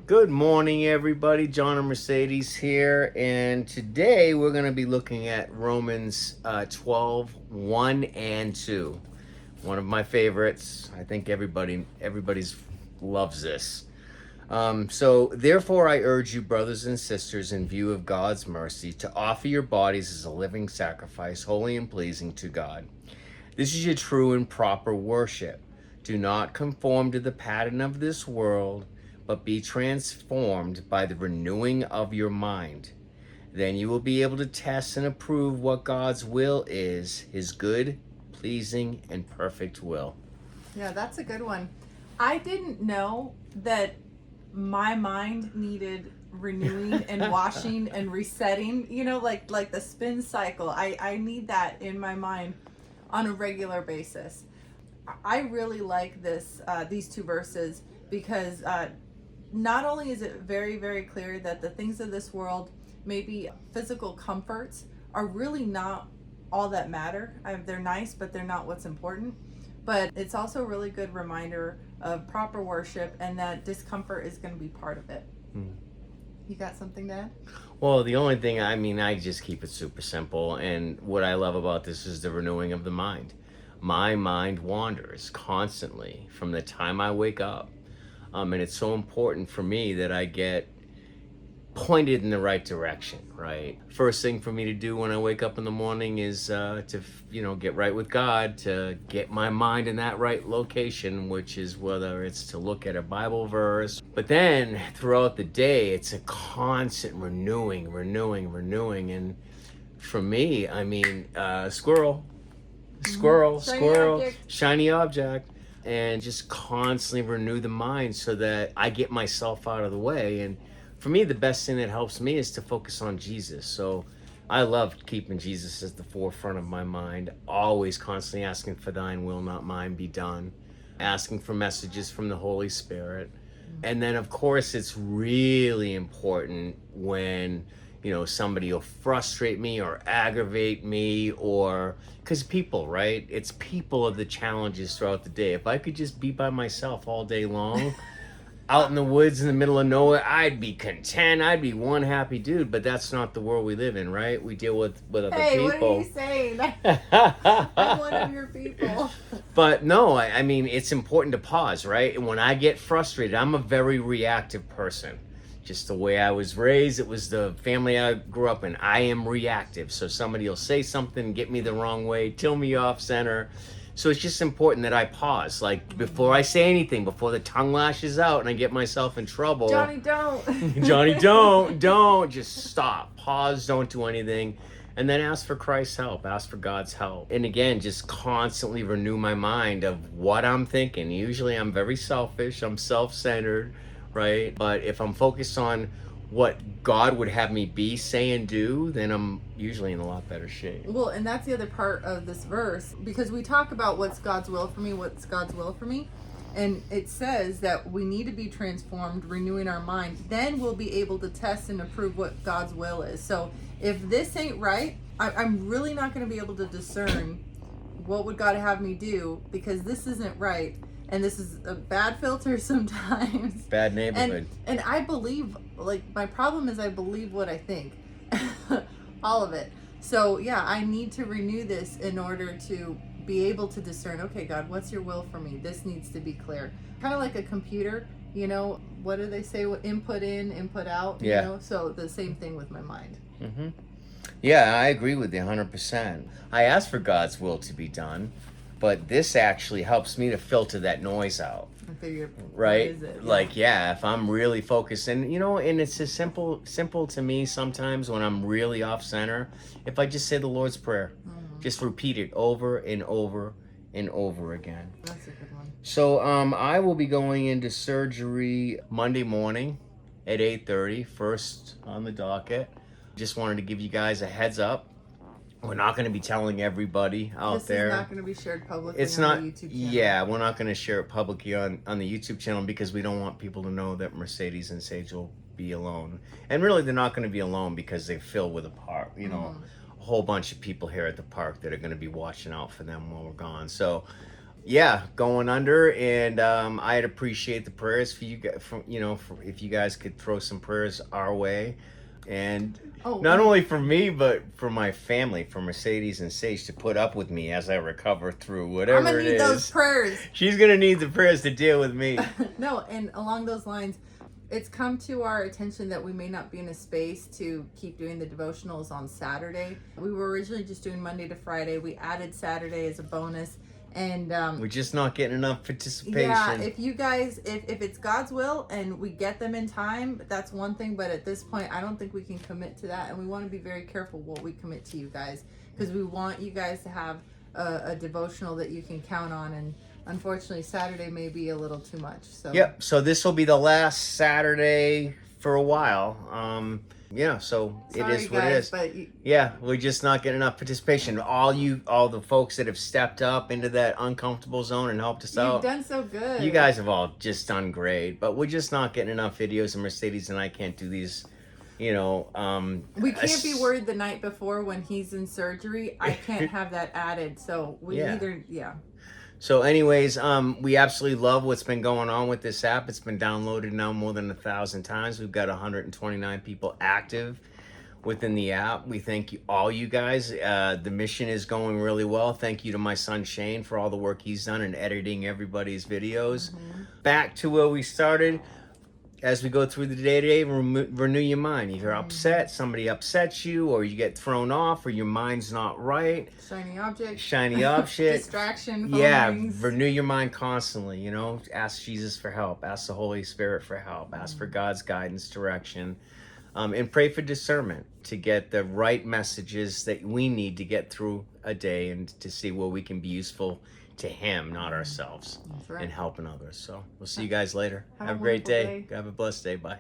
Good morning, everybody. John and Mercedes here, and today we're going to be looking at Romans 12, 1 and 2. One of my favorites. I think everybody's loves this. So, therefore, I urge you, brothers and sisters, in view of God's mercy, to offer your bodies as a living sacrifice, holy and pleasing to God. This is your true and proper worship. Do not conform to the pattern of this world, but be transformed by the renewing of your mind. Then you will be able to test and approve what God's will is, his good, pleasing, and perfect will. Yeah, that's a good one. I didn't know that my mind needed renewing and washing and resetting, like the spin cycle. I need that in my mind on a regular basis. I really like these two verses because not only is it very, very clear that the things of this world, maybe physical comforts, are really not all that matter. They're nice, but they're not what's important. But it's also a really good reminder of proper worship and that discomfort is going to be part of it. You got something to add? Well, the only thing, I just keep it super simple. And what I love about this is the renewing of the mind. My mind wanders constantly from the time I wake up. And it's so important for me that I get pointed in the right direction, right? First thing for me to do when I wake up in the morning is to get right with God, to get my mind in that right location, which is whether it's to look at a Bible verse. But then throughout the day, it's a constant renewing. And for me, squirrel, shiny object. And just constantly renew the mind so that I get myself out of the way. And for me, the best thing that helps me is to focus on Jesus. So I love keeping Jesus at the forefront of my mind, always constantly asking for thine will, not mine, be done, asking for messages from the Holy Spirit. And then, of course, it's really important when somebody will frustrate me or aggravate me, or because people, right? It's people of the challenges throughout the day. If I could just be by myself all day long, out in the woods in the middle of nowhere, I'd be content. I'd be one happy dude. But that's not the world we live in, right? We deal with other people. Hey, what are you saying? I'm one of your people. But no, it's important to pause, right? And when I get frustrated, I'm a very reactive person. Just the way I was raised, it was the family I grew up in. I am reactive. So somebody will say something, get me the wrong way, tilt me off center. So it's just important that I pause. Like before I say anything, before the tongue lashes out and I get myself in trouble. Johnny, don't. Johnny, don't. Just stop. Pause, don't do anything. And then ask for Christ's help, ask for God's help. And again, just constantly renew my mind of what I'm thinking. Usually I'm very selfish, I'm self-centered, right? But if I'm focused on what God would have me be, say, and do, then I'm usually in a lot better shape. Well, and that's the other part of this verse, because we talk about what's God's will for me, and it says that we need to be transformed, renewing our mind. Then we'll be able to test and approve what God's will is. So if this ain't right, I'm really not going to be able to discern what would God have me do, because this isn't right. And this is a bad filter sometimes. Bad neighborhood. And I believe, my problem is I believe what I think. All of it. So, yeah, I need to renew this in order to be able to discern, okay, God, what's your will for me? This needs to be clear. Kind of like a computer, what do they say? Input in, input out, So the same thing with my mind. Mm-hmm. Yeah, I agree with you 100%. I ask for God's will to be done. But this actually helps me to filter that noise out. I figure, right? What is it? If I'm really focused, and and it's as simple to me sometimes when I'm really off center, if I just say the Lord's Prayer, just repeat it over and over and over again. That's a good one. So I will be going into surgery Monday morning at 8:30, first on the docket. Just wanted to give you guys a heads up. We're not going to be telling everybody out there. This is not going to be shared publicly on the YouTube channel. Yeah, we're not going to share it publicly on the YouTube channel because we don't want people to know that Mercedes and Sage will be alone. And really, they're not going to be alone because they fill with a park, a whole bunch of people here at the park that are going to be watching out for them while we're gone. So yeah, going under, and I'd appreciate the prayers for you guys. If you guys could throw some prayers our way, and Oh, not only for me but for my family, for Mercedes and Sage to put up with me as I recover through I'm whatever gonna it need those is. prayers. She's gonna need the prayers to deal with me. No, and along those lines, it's come to our attention that we may not be in a space to keep doing the devotionals on Saturday. We were originally just doing Monday to Friday. We added Saturday as a bonus. And We're just not getting enough participation. yeah, if you guys, if it's God's will and we get them in time, that's one thing. But at this point, I don't think we can commit to that. And we want to be very careful what we commit to you guys, because we want you guys to have a devotional that you can count on. And unfortunately, Saturday may be a little too much. So Yep. So this will be the last Saturday for a while. Yeah. So sorry, it is what guys, it is. But Yeah, we're just not getting enough participation. All the folks that have stepped up into that uncomfortable zone and helped us you've out. done so good. You guys have all just done great, but we're just not getting enough videos. And Mercedes and I can't do these. We can't be worried the night before when he's in surgery. I can't have that added. So we Yeah. So anyways, we absolutely love what's been going on with this app. It's been downloaded now more than 1,000 times. We've got 129 people active within the app. We thank you, all you guys. The mission is going really well. Thank you to my son Shane for all the work he's done in editing everybody's videos. Back to where we started. As we go through the day-to-day, renew your mind. If you're upset, somebody upsets you, or you get thrown off, or your mind's not right. Shiny object. Distraction. Yeah, rings. renew your mind constantly. Ask Jesus for help. Ask the Holy Spirit for help. Ask for God's guidance, direction, and pray for discernment to get the right messages that we need to get through a day and to see where we can be useful to Him, not ourselves, That's right. and helping others. So we'll see you guys later. Have Have a a great wonderful day. day. Have a blessed day. Bye.